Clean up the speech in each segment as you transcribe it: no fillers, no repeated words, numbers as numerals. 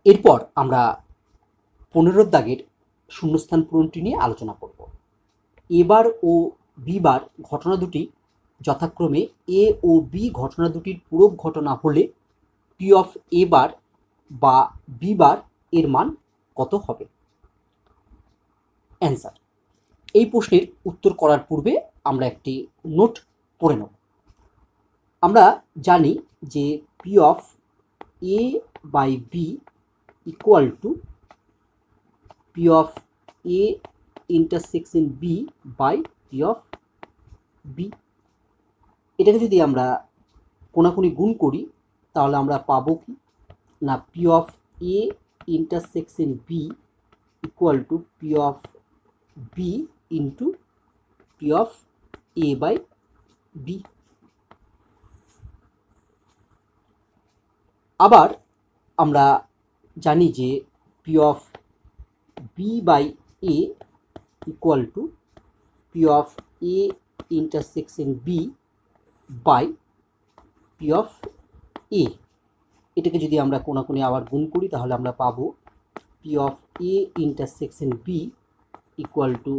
এরপর আমরা 15 দাগের শূন্যস্থান পূরণটি নিয়ে আলোচনা করব। এ বার ও বি বার ঘটনা দুটি যথাক্রমে এ ও বি ঘটনা দুটির পূরক ঘটনা হলে পি অফ এ বার বা বি বার এর মান কত হবে? অ্যান্সার। এই প্রশ্নের উত্তর করার পূর্বে আমরা একটি নোট পড়ে নেব। আমরা জানি যে P of A by B equal to P of A intersection B by P of B. এটাকে যদি আমরা কোনাকুনি গুণ করি তাহলে আমরা পাবো কি না, P of A intersection B equal to P of B into P of A by B. আবার আমরা জানি যে P of B by A equal to P of A intersection B by P of A. এটাকে যদি আমরা কোনাকুনি আবার গুণ করি তাহলে আমরা পাবো P of A intersection B equal to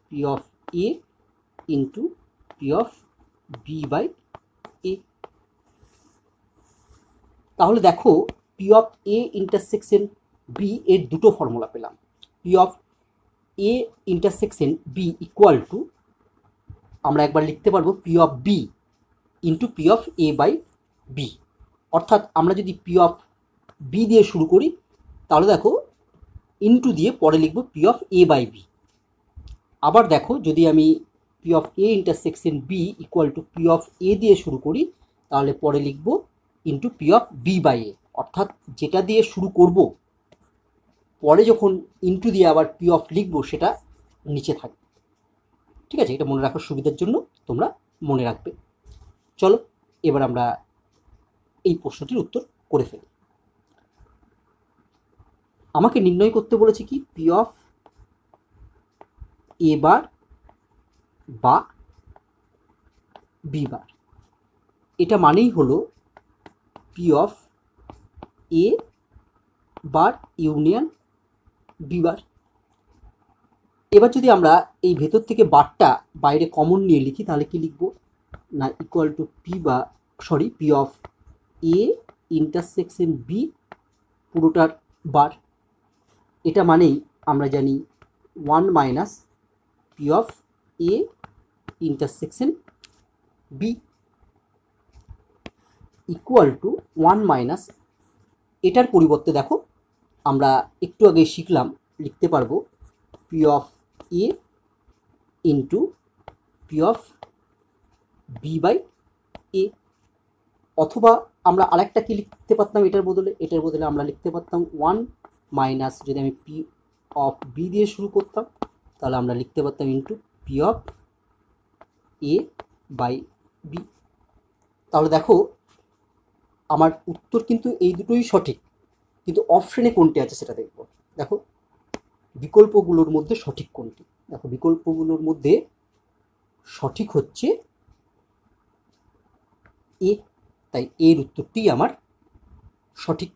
P of A into P of B by A. তাহলে দেখো P of A intersection B এর দুটো ফর্মুলা পেলাম। P of A intersection B equal to আমরা একবার লিখতে পারবো P of B into P of A by B. অর্থাৎ আমরা যদি পি অফ বি দিয়ে শুরু করি তাহলে দেখো ইন্টু দিয়ে পরে লিখব P of A by B. আবার দেখো যদি আমি P of A intersection B equal to P of A দিয়ে শুরু করি তাহলে পরে লিখব into P of B by A. অর্থাৎ যেটা দিয়ে শুরু করব পরে যখন ইন্টু দিয়ে আবার পি অফ লিখবো সেটা নিচে থাকবে। ঠিক আছে, এটা মনে রাখার সুবিধার জন্য তোমরা মনে রাখবে। চলো এবার আমরা এই প্রশ্নটির উত্তর করে ফেলি। আমাকে নির্ণয় করতে বলেছে কি পি অফ এ বার বা বি বার। এটা মানেই হলো P of A bar union B bar. এবার যদি আমরা এই ভেতর থেকে বারটা বাইরে কমন নিয়ে লিখি তাহলে কি লিখব না, equal to P of A intersection B পুরোটার বার। এটা মানেই আমরা জানি 1 minus P of A intersection B equal to 1 minus, এটার পরিবর্তে দেখো আমরা একটু আগে শিখলাম লিখতে পারবো P of A into P of B by A. অথবা আমরা আরেকটা কি লিখতে পারতাম এটার বদলে আমরা লিখতে পারতাম 1 মাইনাস, যদি আমি পি অফ বি দিয়ে শুরু করতাম তাহলে আমরা লিখতে পারতাম into P of A by B. তাহলে দেখো আমার উত্তর কিন্তু এই দুটোই সঠিক, কিন্তু অপশনে কোনটি আছে সেটা দেখব। দেখো বিকল্পগুলোর মধ্যে সঠিক কোনটি, দেখো বিকল্পগুলোর মধ্যে সঠিক হচ্ছে এ, তাই এর উত্তরটি আমার সঠিক।